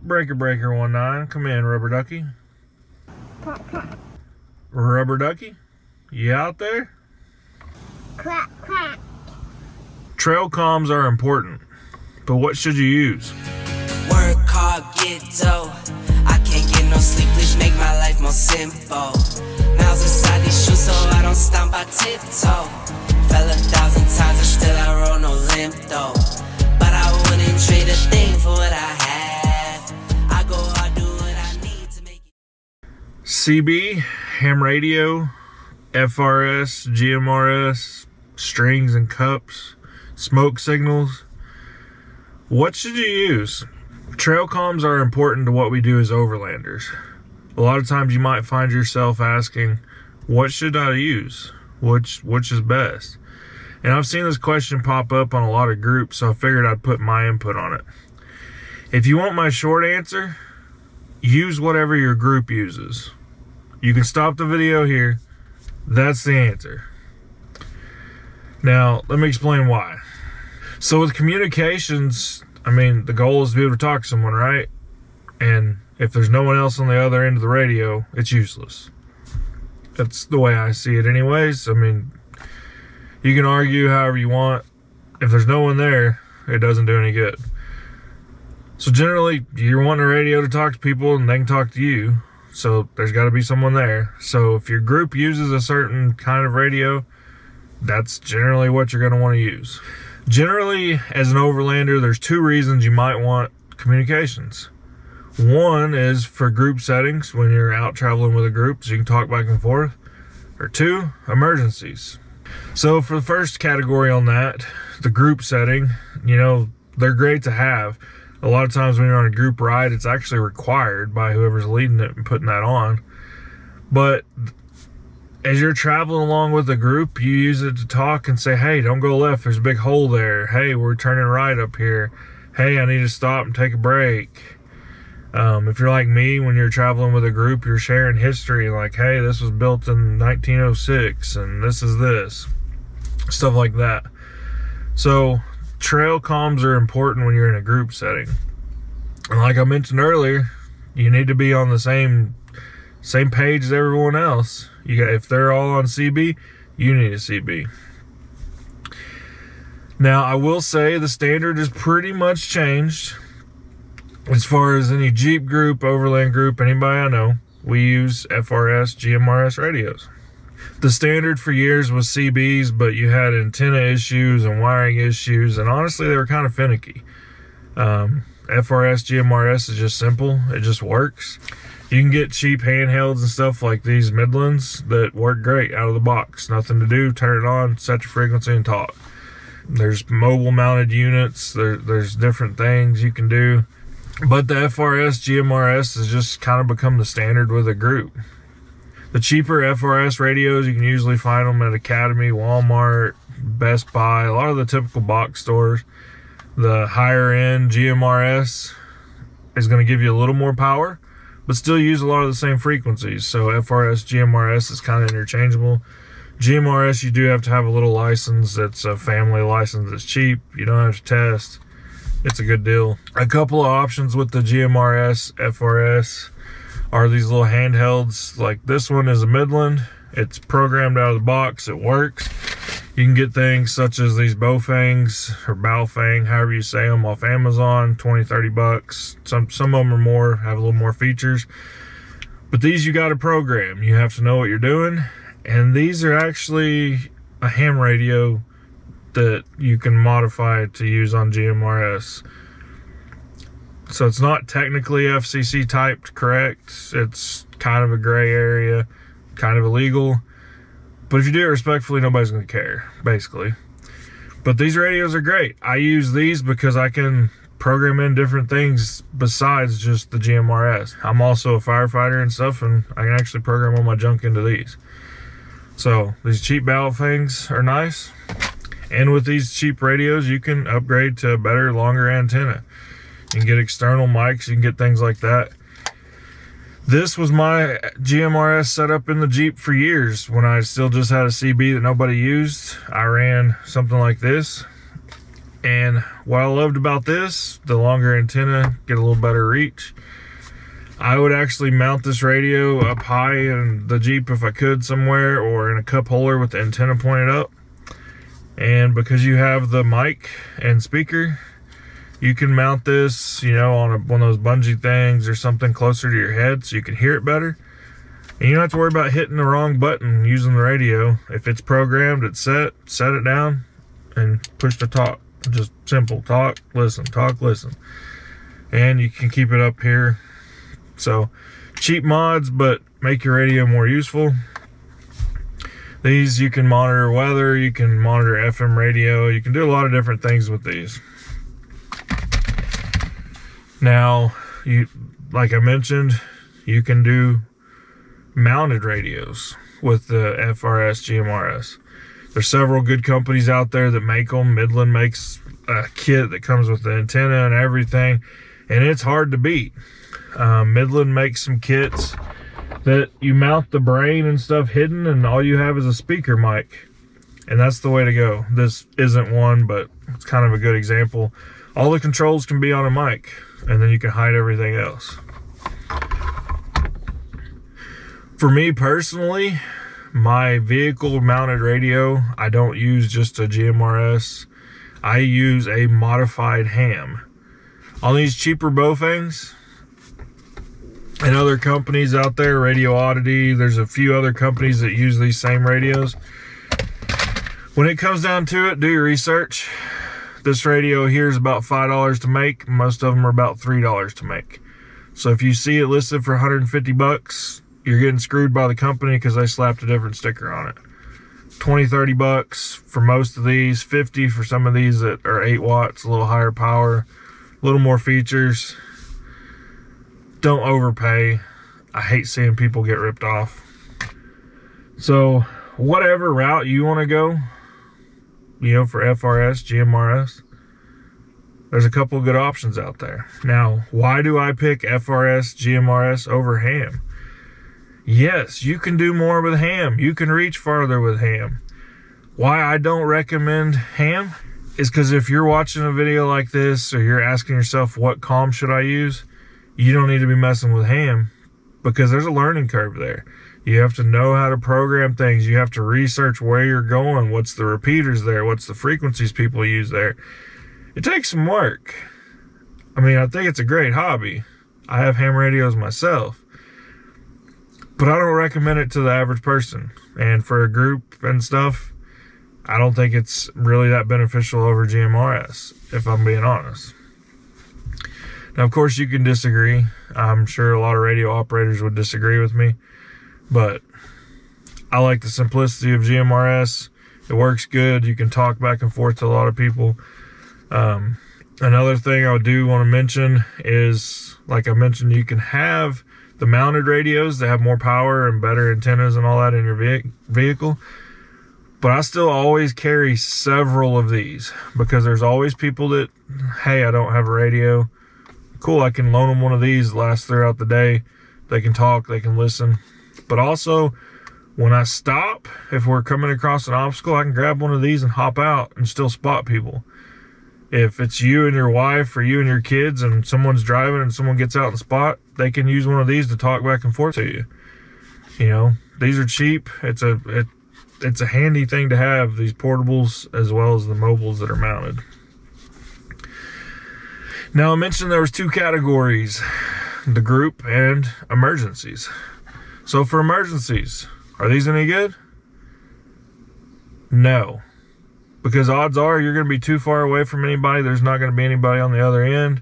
Breaker 19, come in, Rubber Ducky. Quack, quack. Rubber Ducky, you out there? Quack, quack. Trail comms are important, but what should you use? Work hard, get dough. I can't get no sleep, please make my life more simple. Miles inside these shoes so I don't stomp, I tiptoe. Fell 1,000 times and still I roll no limp though. But I wouldn't trade a thing for what I have. I go hard, do what I need to make it. CB, ham radio, FRS, GMRS, strings and cups, smoke signals. What should you use? Trail comms are important to what we do as overlanders. A lot of times you might find yourself asking, what should I use? Which is best? And I've seen this question pop up on a lot of groups, so I figured I'd put my input on it. If you want my short answer, use whatever your group uses. You can stop the video here. That's the answer. Now, let me explain why. So with communications, I mean, the goal is to be able to talk to someone, right? And if there's no one else on the other end of the radio, it's useless. That's the way I see it anyways. I mean, you can argue however you want. If there's no one there, it doesn't do any good. So generally, you're wanting a radio to talk to people and they can talk to you. So there's got to be someone there. So if your group uses a certain kind of radio, that's generally what you're going to want to use. Generally, as an overlander, there's two reasons you might want communications. One is for group settings, when you're out traveling with a group so you can talk back and forth. Or two, emergencies. So for the first category on that, the group setting, you know, they're great to have. A lot of times when you're on a group ride, it's actually required by whoever's leading it and putting that on. But as you're traveling along with a group, you use it to talk and say, hey, don't go left, there's a big hole there. Hey, we're turning right up here. Hey, I need to stop and take a break. If you're like me, when you're traveling with a group, you're sharing history, like, hey, this was built in 1906 and this is this. Stuff like that. So trail comms are important when you're in a group setting. And like I mentioned earlier, you need to be on the same page as everyone else. If they're all on CB, you need a CB. Now, I will say the standard is pretty much changed. As far as any Jeep group, Overland group, anybody I know, we use FRS, GMRS radios. The standard for years was CBs, but you had antenna issues and wiring issues, and honestly, they were kind of finicky. FRS, GMRS is just simple. It just works. You can get cheap handhelds and stuff like these Midlands that work great out of the box. Nothing to do, turn it on, set your frequency, and talk. There's mobile mounted units. There's different things you can do. But the FRS, GMRS has just kind of become the standard with a group. The cheaper FRS radios, you can usually find them at Academy, Walmart, Best Buy, a lot of the typical box stores. The higher end GMRS is going to give you a little more power, but still use a lot of the same frequencies. So FRS, GMRS is kind of interchangeable. GMRS, you do have to have a little license. It's a family license. It's cheap. You don't have to test. It's a good deal. A couple of options with the GMRS, FRS are these little handhelds. Like this one is a Midland. It's programmed out of the box. It works. You can get things such as these Baofangs or Baofang, however you say them, off Amazon, 20, 30 bucks. Some of them are more, have a little more features. But these you got to program. You have to know what you're doing. And these are actually a ham radio that you can modify to use on GMRS. So it's not technically FCC typed correct. It's kind of a gray area, kind of illegal. But if you do it respectfully, nobody's going to care, basically. But these radios are great. I use these because I can program in different things besides just the GMRS. I'm also a firefighter and stuff, and I can actually program all my junk into these. So these cheap Baofangs are nice. And with these cheap radios, you can upgrade to a better, longer antenna. You can get external mics, you can get things like that. This was my GMRS setup in the Jeep for years. When I still just had a CB that nobody used, I ran something like this. And what I loved about this, the longer antenna, get a little better reach. I would actually mount this radio up high in the Jeep if I could somewhere, or in a cup holder with the antenna pointed up. And because you have the mic and speaker, you can mount this, you know, on one of those bungee things or something closer to your head so you can hear it better. And you don't have to worry about hitting the wrong button using the radio. If it's programmed, it's set it down and push the talk. Just simple, talk, listen, talk, listen. And you can keep it up here. So cheap mods, but make your radio more useful. These, you can monitor weather, you can monitor FM radio, you can do a lot of different things with these. Now, like I mentioned, you can do mounted radios with the FRS GMRS. There's several good companies out there that make them. Midland makes a kit that comes with the antenna and everything, and it's hard to beat. Midland makes some kits that you mount the brain and stuff hidden, and all you have is a speaker mic, and that's the way to go. This isn't one, but it's kind of a good example. All the controls can be on a mic, and then you can hide everything else. For me personally, my vehicle mounted radio, I don't use just a GMRS. I use a modified ham. On these cheaper Baofangs and other companies out there, Radio Oddity, there's a few other companies that use these same radios. When it comes down to it, do your research. This radio here is about $5 to make. Most of them are about $3 to make. So if you see it listed for 150 bucks, you're getting screwed by the company because they slapped a different sticker on it. 20, 30 bucks for most of these, 50 for some of these that are 8 watts, a little higher power, a little more features. Don't overpay. I hate seeing people get ripped off. So whatever route you want to go, you know, for FRS, GMRS, there's a couple of good options out there. Now, why do I pick FRS, GMRS over ham? Yes, you can do more with ham. You can reach farther with ham. Why I don't recommend ham is because if you're watching a video like this, or you're asking yourself, what comm should I use? You don't need to be messing with ham, because there's a learning curve there. You have to know how to program things. You have to research where you're going. What's the repeaters there? What's the frequencies people use there? It takes some work. I mean, I think it's a great hobby. I have ham radios myself, but I don't recommend it to the average person. And for a group and stuff, I don't think it's really that beneficial over GMRS, if I'm being honest. Now, of course, you can disagree. I'm sure a lot of radio operators would disagree with me, but I like the simplicity of GMRS. It works good. You can talk back and forth to a lot of people. Another thing I do want to mention is, like I mentioned, you can have the mounted radios that have more power and better antennas and all that in your vehicle. But I still always carry several of these, because there's always people that, hey, I don't have a radio. Cool, I can loan them one of these, last throughout the day. They can talk, they can listen. But also, when I stop, if we're coming across an obstacle, I can grab one of these and hop out and still spot people. If it's you and your wife, or you and your kids, and someone's driving and someone gets out in the spot, they can use one of these to talk back and forth to you. You know, these are cheap. It's a handy thing to have, these portables as well as the mobiles that are mounted. Now, I mentioned there was 2 categories, the group and emergencies. So for emergencies, are these any good? No. Because odds are you're going to be too far away from anybody. There's not going to be anybody on the other end.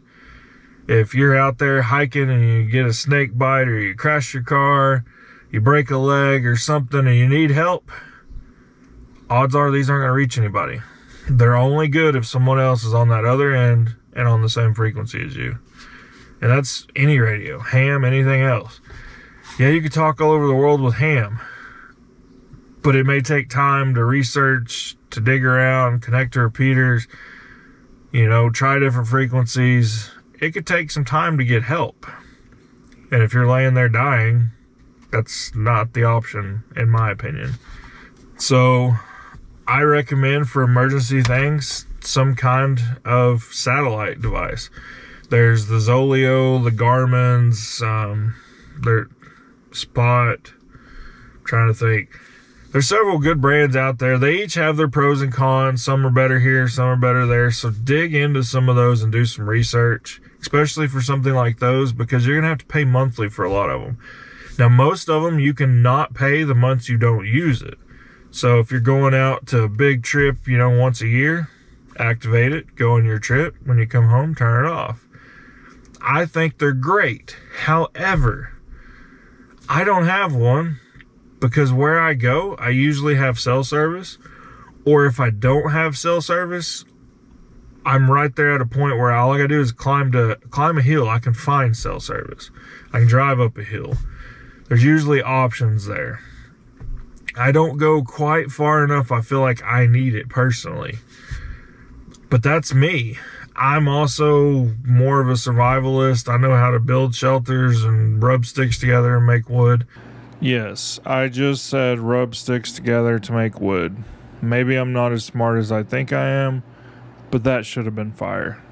If you're out there hiking and you get a snake bite, or you crash your car, you break a leg or something, and you need help, odds are these aren't going to reach anybody. They're only good if someone else is on that other end and on the same frequency as you. And that's any radio, ham, anything else. Yeah, you could talk all over the world with ham, but it may take time to research, to dig around, connect to repeaters, you know, try different frequencies. It could take some time to get help. And if you're laying there dying, that's not the option, in my opinion. So I recommend for emergency things, some kind of satellite device. There's the ZOLEO, the Garmin's, their Spot. I'm trying to think. There's several good brands out there. They each have their pros and cons. Some are better here, some are better there. So dig into some of those and do some research, especially for something like those, because you're going to have to pay monthly for a lot of them. Now, most of them you can not pay the months you don't use it. So if you're going out to a big trip, once a year, activate it, go on your trip. When you come home, turn it off. I think they're great. However, I don't have one because where I go, I usually have cell service. Or if I don't have cell service, I'm right there at a point where all I gotta do is climb a hill. I can find cell service. I can drive up a hill. There's usually options there. I don't go quite far enough. I feel like I need it personally. But that's me. I'm also more of a survivalist. I know how to build shelters and rub sticks together and make wood. Yes, I just said rub sticks together to make wood. Maybe I'm not as smart as I think I am, but that should have been fire.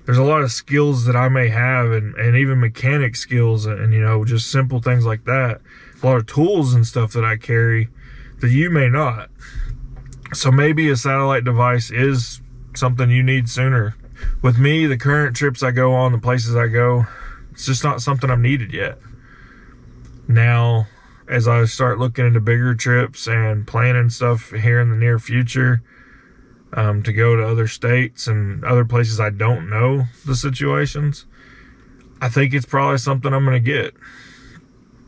There's a lot of skills that I may have and even mechanic skills and just simple things like that. A lot of tools and stuff that I carry that you may not. So maybe a satellite device is something you need sooner. With me, the current trips I go on, the places I go, it's just not something I've needed yet. Now, as I start looking into bigger trips and planning stuff here in the near future, to go to other states and other places I don't know the situations, I think it's probably something I'm going to get.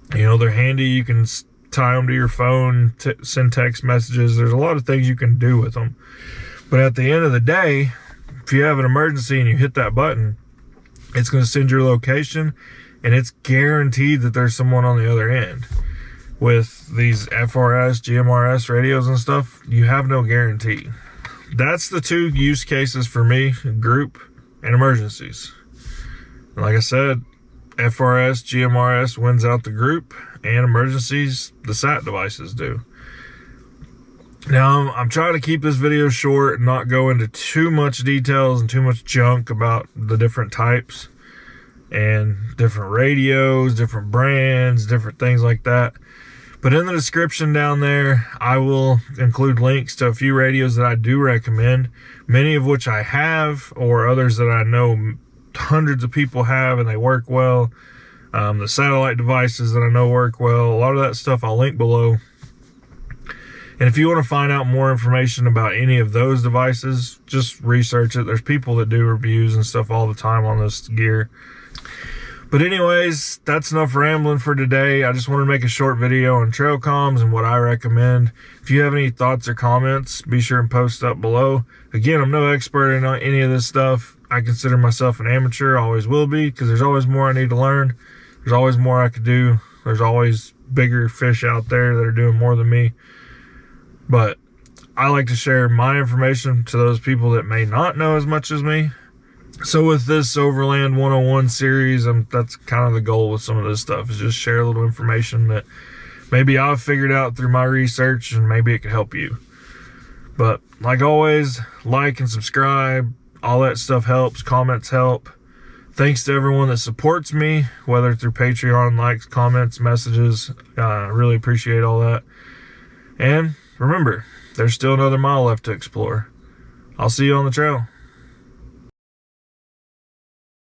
They're handy. You can tie them to your phone, send text messages. There's a lot of things you can do with them. But at the end of the day, if you have an emergency and you hit that button, it's going to send your location, and it's guaranteed that there's someone on the other end. With these FRS, GMRS radios and stuff, you have no guarantee. That's the two use cases for me: group and emergencies. Like I said, FRS, GMRS wins out the group, and emergencies, the SAT devices do. Now, I'm trying to keep this video short and not go into too much details and too much junk about the different types and different radios, different brands, different things like that. But in the description down there, I will include links to a few radios that I do recommend, many of which I have, or others that I know hundreds of people have and they work well. The satellite devices that I know work well, a lot of that stuff I'll link below. And if you want to find out more information about any of those devices, just research it. There's people that do reviews and stuff all the time on this gear. But anyways, that's enough rambling for today. I just want to make a short video on trail comms and what I recommend. If you have any thoughts or comments, be sure and post up below. Again, I'm no expert in any of this stuff. I consider myself an amateur, always will be, because there's always more I need to learn. There's always more I could do. There's always bigger fish out there that are doing more than me. But I like to share my information to those people that may not know as much as me. So with this Overland 101 series, that's kind of the goal with some of this stuff, is just share a little information that maybe I've figured out through my research, and maybe it could help you. But like always, like and subscribe. All that stuff helps. Comments help. Thanks to everyone that supports me, whether through Patreon, likes, comments, messages. I really appreciate all that. And remember, there's still another mile left to explore. I'll see you on the trail.